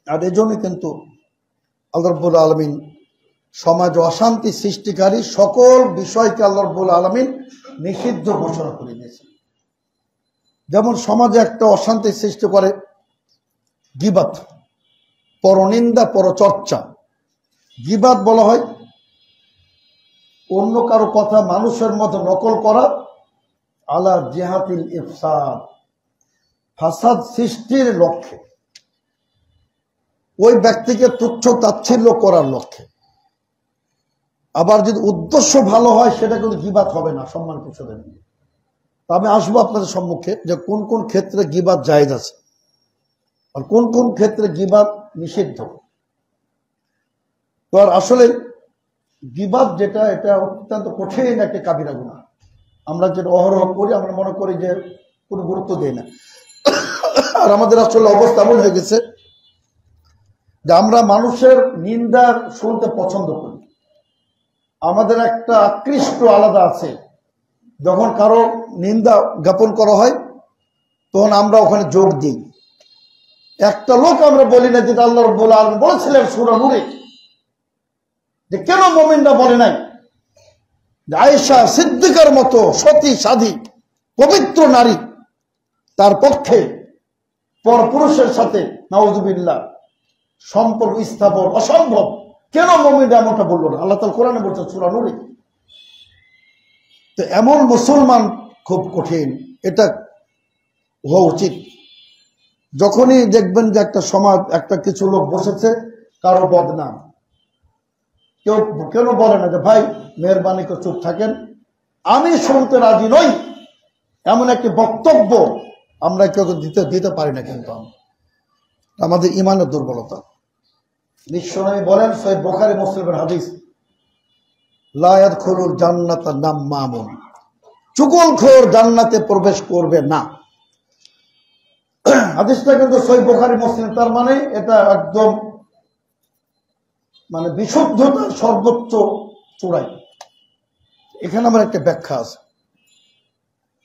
আর এই জন্য কিন্তু আল্লাহ রাব্বুল আলামিন সমাজ অশান্তি সৃষ্টিকারী সকল বিষয়কে আল্লাহ রাব্বুল আলামিন নিষিদ্ধ ঘোষণা করে দিয়েছেন। যেমন সমাজে একটা অশান্তি সৃষ্টি করে গীবাত, পরনিন্দা, পরচর্চা। গীবাত বলা হয় অন্য কারো কথা মানুষের মধ্যে নকল করা, আলা জিহাতিল ইফসাদ, ফাসাদ সৃষ্টির লক্ষ্যে, ওই ব্যক্তিকে তুচ্ছ তাচ্ছিল্য করার লক্ষ্যে। আবার যদি উদ্দেশ্য ভালো হয়, সেটা কিন্তু গীবাত হবে না, সম্মানিত সুধীবৃন্দ। আমি আসবো আপনাদের সম্মুখে যে কোন কোন ক্ষেত্রে গীবাত জায়েজ আছে আর কোন কোন ক্ষেত্রে গীবাত নিষিদ্ধ। তো আর আসলে গীবাত যেটা, এটা অত্যন্ত কঠিন একটা কাবিরা গুনাহ। আমরা যেটা অহরহ করি, আমরা মনে করি যে কোনো গুরুত্ব দেই না। আর আমাদের আসলে অবস্থা এমন হয়ে গেছে যে আমরা মানুষের নিন্দা শুনতে পছন্দ করি। আমাদের একটা আকৃষ্ট আলাদা আছে যখন কারো নিন্দা জ্ঞাপন করা হয় তখন আমরা ওখানে যোগ দিই। একটা লোক আমরা বলি না যেটা আল্লাহ রাব্বুল আলামিন বলেছিলেন সূরা নূরে, যে কেন মুমিনরা বলে নাই যে আয়েশা সিদ্দিকার মতো সতী সাধী পবিত্র নারী, তার পক্ষে পরপুরুষের সাথে নাউযুবিল্লাহ সম্পর্ক স্থাপন অসম্ভব, কেন মুমিনরা এমনটা বললো না? আল্লাহ তাআলা কোরআনে বলছেন সূরা নূরে। তো এমন মুসলমান খুব কঠিন, এটা হওয়া উচিত। যখনই দেখবেন যে একটা সমাজ, একটা কিছু লোক বসেছে কারো বদনাম, কেউ কেন বলে না যে ভাই মেহরবানি করে চুপ থাকেন, আমি শুনতে রাজি নই, এমন একটি বক্তব্য আমরা কেউ দিতে পারি না। কিন্তু আমাদের ইমানের দুর্বলতা। বিশ্বনবী বলেন সহিহ বুখারী মুসলিমের হাদিস, লা ইয়াদখুলুল জান্নাতা নাম্মামুন, চুগলখোর জান্নাতে প্রবেশ করবে না। হাদিসটা কিন্তু সহিহ বুখারী মুসলিম, তার মানে এটা একদম মানে বিশুদ্ধতার সর্বোচ্চ চূড়াই। এখানে আমার একটা ব্যাখ্যা আছে,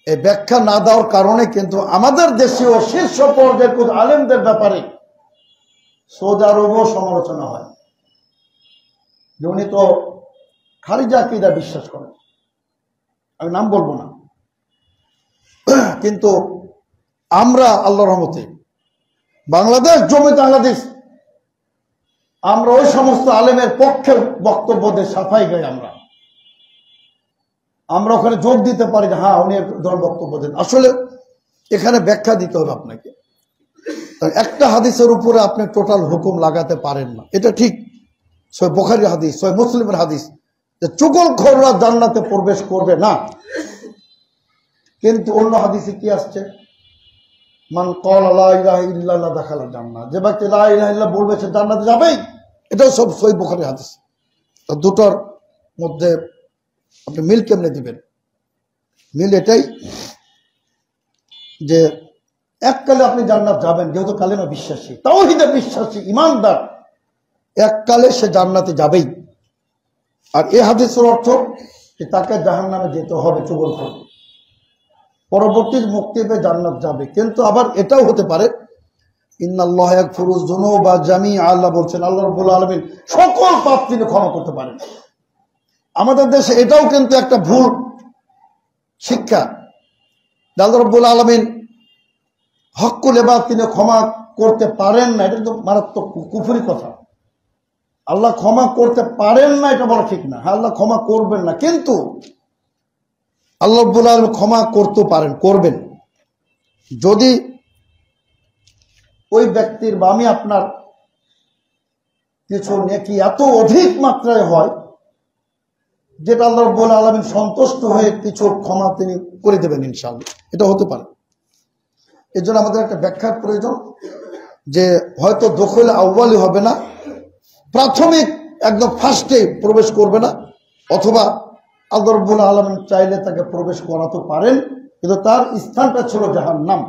এই ব্যাখ্যা না দেওয়ার কারণে কিন্তু আমাদের দেশেও শীর্ষ পর্যায়ের কিছু আলেমদের ব্যাপারে সৌদি আরবও সমালোচনা হয়, যে উনি তো খারিজা আকীদা বিশ্বাস করেন, আমি নাম বলবো না। কিন্তু আমরা আল্লাহর রহমতে বাংলাদেশ জমিয়ত বাংলাদেশ, আমরা ওই সমস্ত আলেমের পক্ষের বক্তব্য দিয়ে সাফাই গাই। আমরা ওখানে যোগ দিতে পারি যে হ্যাঁ উনি ধরনের বক্তব্য দেন। আসলে এখানে ব্যাখ্যা দিতে হবে আপনাকে। একটা হাদিসের উপরে আপনি টোটাল হুকুম লাগাতে পারেন না, এটা ঠিক। সহিহ বুখারীর হাদিস, সহিহ মুসলিমের হাদিস, যে চুগলখোররা জান্নাতে প্রবেশ করবে না। কিন্তু অন্য হাদিসে কি আসছে, মান ক্বালা লা ইলাহা ইল্লাল্লাহ দাখালাল জান্নাহ, যে ব্যক্তি লা ইলাহা ইল্লাল্লাহ বলবে সে জান্নাতে যাবেই। এটাও সব সহিহ বুখারীর হাদিস। তো দুটোর মধ্যে আপনি মিল কেমনে দিবেন? মিল এটাই যে এককালে আপনি জান্নাত যাবেন, যেহেতু কালেমা বিশ্বাসী, তাওহীদে বিশ্বাসী, ইমানদার, এককালে সে জান্নাতে যাবেই। আর এই হাদিসের অর্থ যে তাকে জাহান্নামে যেতে হবে চুগলখোর, পরবর্তী মুক্তি পেয়ে জান্নাত যাবে। কিন্তু আবার এটাও হতে পারে ইন্নাল্লাহা ইয়াগফিরুয যুনুবা জামিআ, আল্লাহ বলছেন আল্লাহ রাব্বুল আলামিন সকল পাপ তিনি ক্ষমা করতে পারেন। আমাদের দেশে এটাও কিন্তু একটা ভুল শিক্ষা, আল্লাহ রাব্বুল আলামিন হক্কুল ইবাদ তিনি ক্ষমা করতে পারেন না, এটা কিন্তু মারাত্মক কুফরি কথা। আল্লাহ ক্ষমা করতে পারেন না এটা বলা ঠিক না, হ্যাঁ আল্লাহ ক্ষমা করবেন না, কিন্তু আল্লাহ রাব্বুল আলামিন ক্ষমা করতে পারেন, করবেন যদি ওই ব্যক্তির বা আমি আপনার কিছু নেকি এত অধিক মাত্রায় হয় যেটা আল্লাহ রাব্বুল আলামিন সন্তুষ্ট হয়ে কিছু ক্ষমা তিনি করে দেবেন ইনশাআল্লাহ, এটা হতে পারে। এর জন্য আমাদের একটা ব্যাখ্যার প্রয়োজন, যে হয়তো দখল আউয়ালি হবে না, প্রাথমিক একদম ফার্স্টে প্রবেশ করবে না, অথবা আল্লাহ রাব্বুল আলামিন চাইলে তাকে প্রবেশ করাতে পারেন, কিন্তু তার স্থানটা ছিল জাহান্নাম।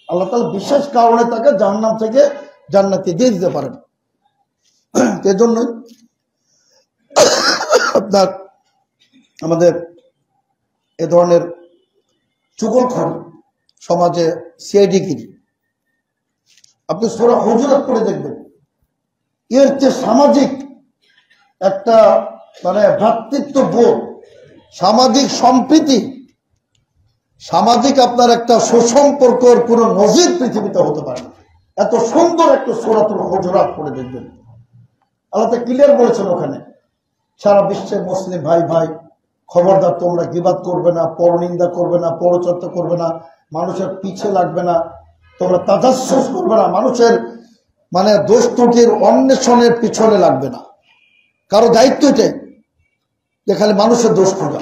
আল্লাহ তাআলা বিশেষ কারণে তাকে জাহান্নাম থেকে জান্নাতে দিয়ে দিতে পারেন। এর জন্য আপনার আমাদের এ ধরনের চুগলখোর সমাজে সিআইডিগিরি, আপনি সূরা হুজুরাত পড়ে দেখবেন, এর যে সামাজিক একটা মানে ভ্রাতৃত্ব বোধ, সামাজিক সম্প্রীতি, সামাজিক আপনার একটা সুসম্পর্কর কোন নজির পৃথিবীতে হতে পারে না। এত সুন্দর একটা সূরাতুল হুজুরাত পড়ে দেখবেন, আল্লাহ তো ক্লিয়ার বলেছেন ওখানে, সারা বিশ্বের মুসলিম ভাই ভাই খবরদার তোমরা গীবাত করবে না, পরনিন্দা করবে না, পরচর্চা করবে না, মানুষের পিছে লাগবে না, তোমরা তাজাসসুস করবে না, মানুষের মানে দোষ ত্রুটির অন্বেষণের পিছনে লাগবে না। কারো দায়িত্ব এটাই যে খালি মানুষের দোষ খোঁজা।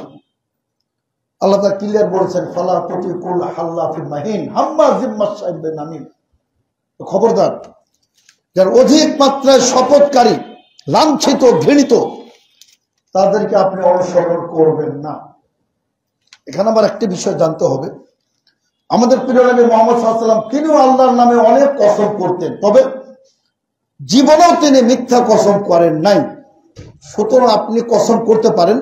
আল্লাহ তাআলা ক্লিয়ার বলেছেন, ফালা তুতিকুল হাল্লাফিল মাহিন হাম্মাজিম মাশাইব নামিম, খবরদার যার অধিক মাত্রায় শপথকারী, লাঞ্ছিত, ঘৃণিত, তাদেরকে আপনি অনুসরণ করবেন না। এখানে আবার একটি বিষয় জানতে হবে, আমাদের প্রিয় নবী মুহাম্মদ সাল্লাল্লাহু আলাইহি ওয়াসাল্লাম তিনিও আল্লাহর নামে অনেক কসম করতেন, তবে জীবনেও তিনি মিথ্যা কসম করেন নাই। সুতরাং আপনি কসম করতে পারেন,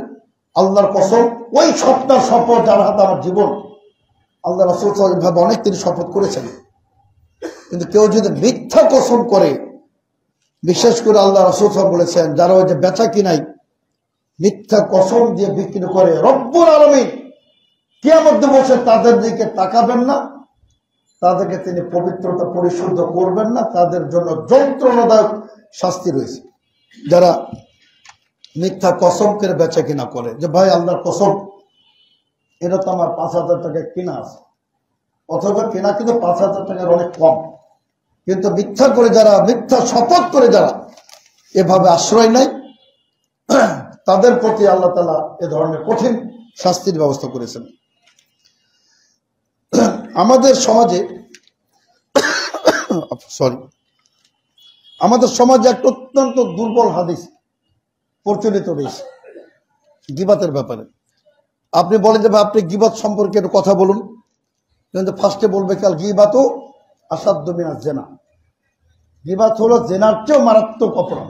আল্লাহর কসম, ওই সপ্তাহ শপথ যার হাতে আমার জীবন। আল্লাহ রাসূল ভাবে অনেক তিনি শপথ করেছেন, কিন্তু কেউ যদি মিথ্যা কসম করে, বিশেষ করে আল্লাহ রাসূল বলেছেন যারা ওই যে বেচা কিনাই মিথ্যা কসম দিয়ে বিক্রি করে, রব্বুল আলামিন কিয়ামত দিবসে তাদের দিকে তাকাবেন না, তাদেরকে তিনি পবিত্রতা পরিশুদ্ধ করবেন না, তাদের জন্য যন্ত্রণাদায়ক শাস্তি রয়েছে। যারা মিথ্যা কসম করে বেচা কিনা করে, যে ভাই আল্লাহর কসম এটা তো আমার 5,000 টাকা কিনা আছে, অথবা কেনা কিন্তু 5,000 টাকার অনেক কম, কিন্তু মিথ্যা করে যারা, মিথ্যা শপথ করে যারা এভাবে আশ্রয় নেয়, তাদের প্রতি আল্লাহ তাআলা এ ধরনের কঠিন শাস্তির ব্যবস্থা করেছেন। আমাদের সমাজে আমাদের সমাজে একটা অত্যন্ত দুর্বল হাদিস প্রচলিত রয়েছে গীবাতের ব্যাপারে। আপনি বলেন যে আপনি গীবাত সম্পর্কে একটু কথা বলুন, কিন্তু ফার্স্টে বলবে কাল গীবাতও আসাধ্য মিনাজ জেনা, গীবাত হলো জেনার চেয়েও মারাত্মক অপরাধ।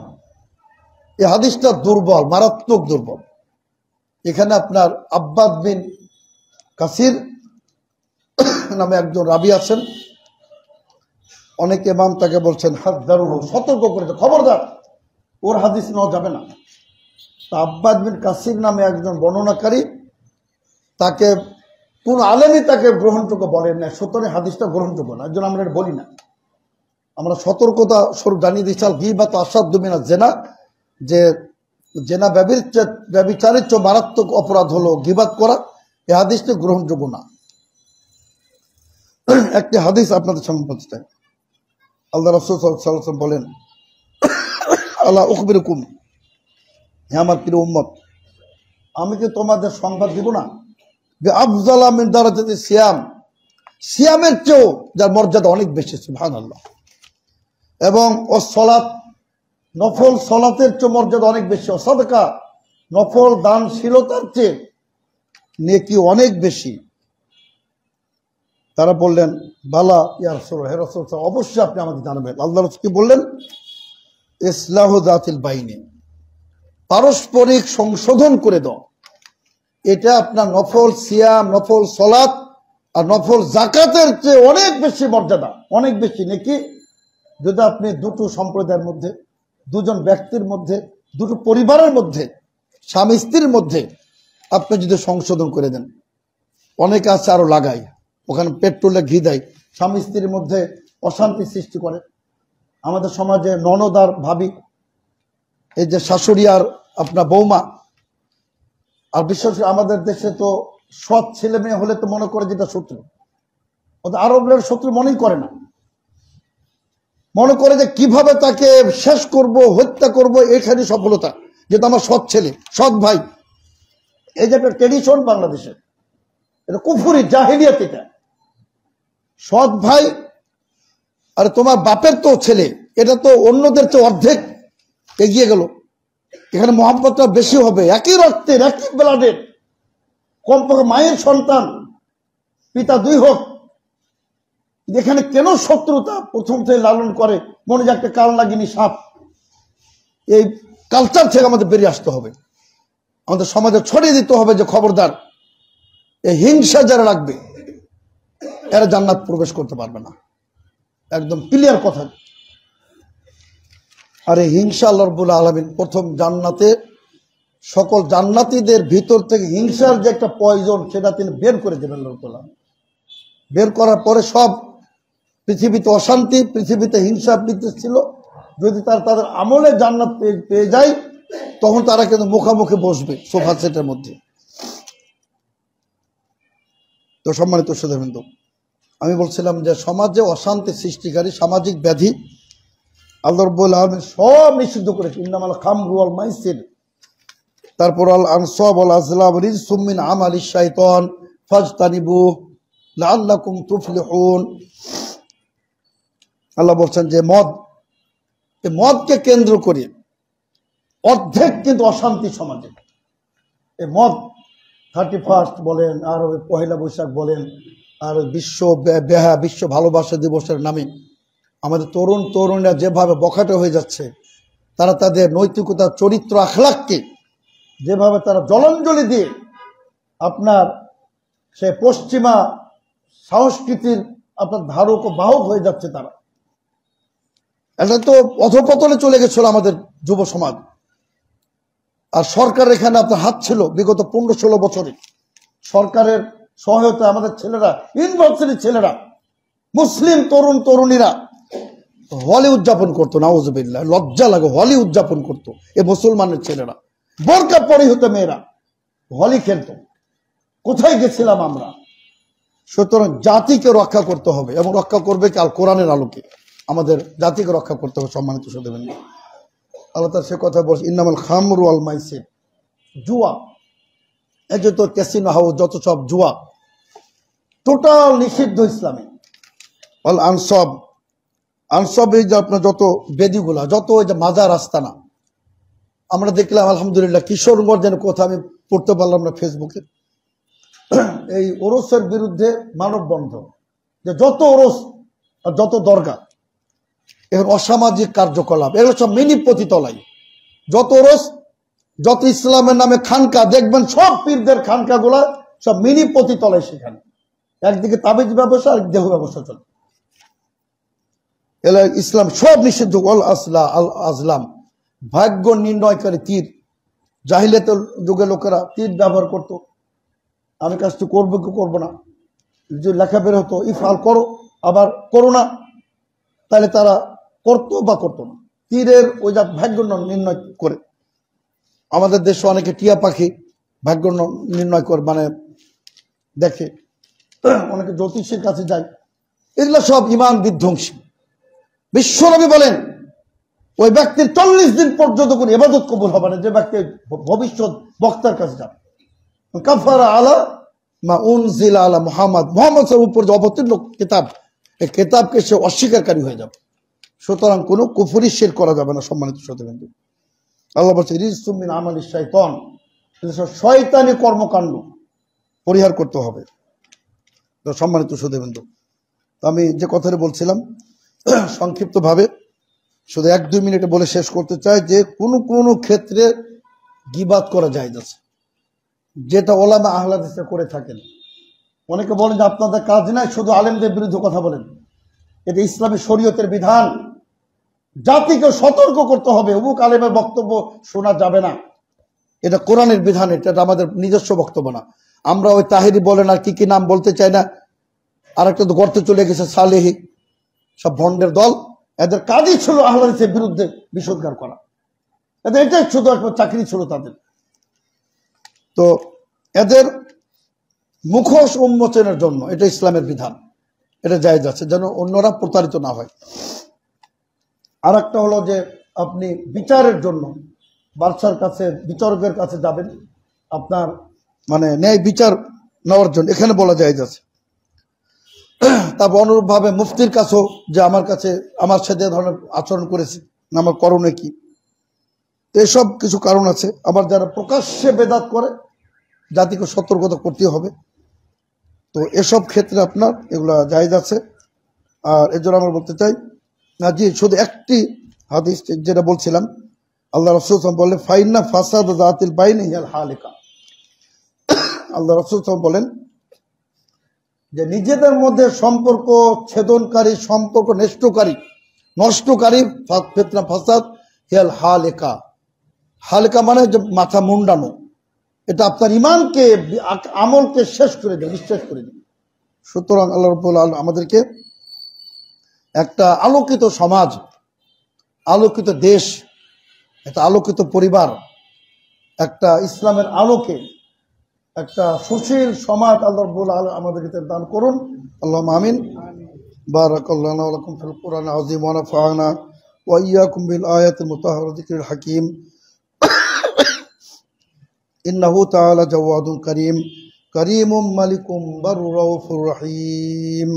এই হাদিসটা দুর্বল, মারাত্মক দুর্বল। এখানে আপনার আব্বাদ বিন কাসির নামে একজন রাবি আছেন, অনেক ইমাম তাকে বলছেন হাযযারুহু, সতর্ক করেছে, খবরদার ওর হাদিস নেওয়া যাবে না। তা আব্বাদ বিন কাসির নামে একজন বর্ণনাকারী, তাকে কোন আলেমই তাকে গ্রহণযোগ্য বলেন না, সুতরাং হাদিসটা গ্রহণযোগ্য না, এর জন্য আমরা এটা বলি না। আমরা সতর্কতা স্বরূপ জানিয়ে দিচ্ছি গীবাত আসাদ্দু মিনাজ জেনা, যে জেনা ব্যভিচারের চেয়ে মারাত্মক অপরাধ হলো গীবাত করা। এই হাদিসটি গ্রহণযোগ্য না। একটি হাদিস আপনাদের সামনে বলতে চাই। আল্লাহ রাসূল সাল্লাল্লাহু আলাইহি ওয়াসাল্লাম বলেন, আলা উখবিরুকুম, হে আমার প্রিয় উম্মত, আমি কি তোমাদের সংবাদ দিব না, যে আফযালা মিন দারাজাতি সিয়াম, সিয়ামের চেয়েও যার মর্যাদা অনেক বেশি, সুবহানাল্লাহ, এবং ও সালাত, নফল সালাতের চেয়ে মর্যাদা অনেক বেশি, ও সাদকা, নফল দানশীলতার চেয়ে নেকি অনেক বেশি। তারা বললেন বালা ইয়া রাসূলুল্লাহ, হে রাসূল অবশ্যই আপনি আমাকে জানাবেন। আল্লাহ রাসূল কি বললেন, ইসলাহু যাতিল বাইনি, পারস্পরিক সংশোধন করে দাও। এটা আপনার নফল সিয়াম, নফল সালাত আর নফল যাকাতের চেয়ে অনেক বেশি মর্যাদা, অনেক বেশি নেকি, যদি আপনি দুটো সম্প্রদায়ের মধ্যে, দুজন ব্যক্তির মধ্যে, দুটো পরিবারের মধ্যে, স্বামী স্ত্রীর মধ্যে আপনি যদি সংশোধন করে দেন। অনেকে আছে আরো লাগায়, ওখানে পেট্রোলে ঘি দেয়, স্বামী স্ত্রীর মধ্যে অশান্তি সৃষ্টি করে। আমাদের সমাজে ননদ আর ভাবি, এই যে শাশুড়ি আর আপনার বৌমা, আর বিশেষ করে আমাদের দেশে তো সৎ ছেলে মেয়ে হলে তো মনে করে যেটা শত্রু, আরবের শত্রু মনেই করে না, মনে করে যে কিভাবে তাকে শেষ করব, হত্যা করব, এখানে সফলতা, যেটা আমার সৎ ছেলে, সৎ ভাই। এই যে একটা ট্রেডিশন বাংলাদেশের, এটা কুফরি জাহিলিয়াত। এটা সৎ ভাই আর তোমার বাপের তো ছেলে, এটা তো অন্যদের চেয়ে অর্ধেক এগিয়ে গেল। এখানে মহব্বতটা বেশি হবে, একই রক্তের, একই ব্লাডের, কমপক্ষে মায়ের সন্তান, পিতা দুই হোক। এখানে কেন শত্রুতা প্রথম থেকে লালন করে, মনে যে একটা কাল লাগিনি সাপ। এই কালচার থেকে আমাদের বেরিয়ে আসতে হবে, আমাদের সমাজে ছড়িয়ে দিতে হবে যে খবরদার, এই হিংসা যারা রাখবে এরা জান্নাত প্রবেশ করতে পারবে না, একদম ক্লিয়ার কথা। আর এই হিংসা আল্লাহ রাব্বুল আলামিন প্রথম জান্নাতে সকল জান্নাতীদের ভিতর থেকে হিংসার যে একটা পয়জন, সেটা তিনি বের করে দেবেন আল্লাহ রাব্বুল আলামিন। বের করার পরে সব পৃথিবীতে অশান্তি, পৃথিবীতে হিংসা বিদ্বেষ ছিল, যদি তাদের আমলে জান্নাত পেয়ে যায়, তখন তারা কিন্তু মুখামুখি বসবে সোফা সেটের মধ্যে। তো সম্মানিত সুধীবৃন্দ, আমি বলছিলাম যে সমাজে অশান্তি সৃষ্টিকারী সামাজিক ব্যাধি আল্লাহ রাব্বুল আলামিন সব নিষিদ্ধ করেছে। ইন্নামাল খামরু ওয়াল মাইসির, তারপর আল আনসাব ওয়াল আজলাম রিজসুম মিন আমালিশ শাইতান ফাজতানিবুহু লাআল্লাকুম তুফলিহুন। আল্লাহ বলছেন যে মদ, এই মদকে কেন্দ্র করে অর্ধেক কিন্তু অশান্তি সমাজে। এই মদ 31 বলেন, আর পহেলা বৈশাখ বলেন, আর বিশ্ব ভালোবাসা দিবসের নামে আমাদের তরুণরা যেভাবে বখাটে হয়ে যাচ্ছে, তারা তাদের নৈতিকতা, চরিত্র, আখলাককে যেভাবে তারা জলাঞ্জলি দিয়ে আপনার সে পশ্চিমা সংস্কৃতির আপনার ধারক ও বাহক হয়ে যাচ্ছে তারা। এটা তো অধপতনে চলে গেছিল আমাদের যুব সমাজ। আর সরকার এখানে আপনার হাত ছিল বিগত 15-16 বছরে। সরকারের সহায়তা আমাদের ছেলেরা, ইউনিভার্সিটির ছেলেরা, মুসলিম তরুণ তরুণীরা হোলি উদযাপন করতো। নাউজুবিল্লাহ, লজ্জা লাগে, হোলি উদযাপন করতো এই মুসলমানের ছেলেরা। বোরকা পরিহিত মেয়েরা হোলি খেলতো। কোথায় গেছিলাম আমরা? সুতরাং জাতিকে রক্ষা করতে হবে, এবং রক্ষা করবে কি? আল কোরআনের আলোকে আমাদের জাতিকে রক্ষা করতে হবে। সম্মানিত সুধীবৃন্দ, আল্লাহ তাআলা সে কথা বলছে, ইন্নামাল খামরু ওয়াল মাইসির, জুয়া, এই যে তো ক্যাসিনো হাউস, যত সব জুয়া টোটাল নিষিদ্ধ ইসলামে। আল আনসব, আনসব এই যে আপনার যত বেদিগুলা, যত ওই যে মাজার আস্তানা, আমরা দেখলাম আলহামদুলিল্লাহ কিশোরগঞ্জ যেন কোথাও আমি পড়তে পারলাম না ফেসবুকে, এই ওরসের বিরুদ্ধে মানববন্ধন, যে যত ওরস আর যত দরগা, এর অসামাজিক কার্যকলাপ, এগুলো সব মিনি পতিতলাই। যত ওরস, যত ইসলামের নামে খানকা দেখবেন, সব পীরদের খানকা গুলা সব মিনি পতিতলাই। সেখানে একদিকে তাবিজ ব্যবসা, আর দেহ ব্যবসা চলে। এলা ইসলাম সব নিষিদ্ধ। আল আসলা আল আজলাম, ভাগ্য নির্ণয়কারী তীর। জাহিলিয়াতের যুগে লোকেরা তীর ব্যবহার করত। আমি কাজটি করবো কি করবো না, যে লেখা বের হতো ইফআল করো, আবার করো না, তাহলে তারা করতো বা করতো না। তীরের ওই যা ভাগ্য নির্ণয় করে। আমাদের দেশে অনেকে টিয়া পাখি ভাগ্য নির্ণয় করে, মানে দেখে, অনেকে জ্যোতিষীর কাছে যায়। এগুলো সব ইমান বিধ্বংসী। বিশ্বনবী বলেন, ওই ব্যক্তির 40 দিন পর্যন্ত কোন ইবাদত কবুল হবে না যে ব্যক্তি ভবিষ্যৎ বক্তার কাছে যাবে। কাফারা আলা মা উনজিলা আলা মুহাম্মদ, মুহাম্মদের উপর যে অবতীর্ণ কিতাব, এই কিতাবকে সে অস্বীকারী হয়ে যাবে। সুতরাং কোনো কুফরি শিরক করা যাবে না। সম্মানিত শ্রোতাবৃন্দ, আল্লাহ বলছে রিজসুম মিন আমালিশ শাইতান, শয়তানি কর্মকাণ্ড পরিহার করতে হবে। তো সম্মানিত শ্রোতাবৃন্দ, আমি যে কথাটা বলছিলাম সংক্ষিপ্তভাবে শুধু 1-2 মিনিটে বলে শেষ করতে চাই যে কোন ক্ষেত্রে গীবাত করা জায়েজ আছে, যেটা ওলামা আহলে হাদিসরা করে থাকেন। অনেকে বলেন যে আপনাদের কাজ নাই, শুধু আলেমদের বিরুদ্ধে কথা বলেন। এটা ইসলামী শরীয়তের বিধান। জাতিকে সতর্ক করতে হবে, অমুক আলেমের বক্তব্য শোনা যাবে না। এটা কোরআনের বিধান, এটা আমাদের নিজস্ব বক্তব্য না। আমরা ওই তাহেরি বলেন আর কি নাম বলতে চাই না, আর একটা তো গর্তে চলে গেছে সালেহি, সব ভণ্ডের দল। এদের কাজই ছিল আহলে হাদিসের বিরুদ্ধে বিষোদ্গার করা। এদের এটাই শুধু একটা চাকরি ছিল তাদের। তো এদের মুখোশ উন্মোচনের জন্য এটা ইসলামের বিধান, এটা জায়েজ আছে, যেন অন্যরা প্রতারিত না হয়। আর একটা হলো যে আপনি বিচারের জন্য বাদশার কাছে, বিচারকের কাছে যাবেন, আপনার মানে ন্যায় বিচার নেওয়ার জন্য, এখানে বলা জায়েজ আছে। তারপর অনুরূপভাবে মুফতির কাছেও, যে আমার কাছে আমার সাথে ধরনের আচরণ করেছে, আমার করণে কি, এসব কিছু কারণ আছে। আবার যারা প্রকাশ্যে বেদাত করে, জাতিকে সতর্কতা করতে হবে। তো এসব ক্ষেত্রে আপনার এগুলা জায়েজ আছে। আর এর জন্য আমরা বলতে চাই না, জি শুধু একটি হাদিস যেটা বলছিলাম, আল্লাহ রাসূল বললেন ফাইন্না ফাসাদ যাতিল বাইনি হিয়াল হালিকা। আল্লাহ রাসূল বলেন যে নিজেদের মধ্যে সম্পর্ক ছেদনকারী, সম্পর্ক নষ্টকারী ফিতনা ফাসাদ হিয়াল হালিকা। হালিকা মানে যে মাথা মুন্ডানো, এটা আপনার ইমানকে, আমলকে শেষ করে দেবে, নিঃশেষ করে দেবে। সুতরাং আল্লাহ রাব্বুল আলামিন আমাদেরকে একটা আলোকিত সমাজ, আলোকিত দেশ, একটা আলোকিত পরিবার, একটা ইসলামের আলোকে একটা সুশীল সমাজ আল্লাহ রাব্বুল আলামিন আমাদেরকে দান করুন। আল্লাহুম্মা আমিন। বারাকাল্লাহু লানা ওয়া লাকুম ফিল কুরআনিল আযীম ওয়া নাফা'না ওয়া ইয়্যাকুম বিল আয়াতিল মুতাহহারা ওয়া যিকরিল হাকীম। ইন্নাহু তাআলা জাওয়াদুন কারীম, কারীমুম মালিকুম বারুর রাউফুর রহিম।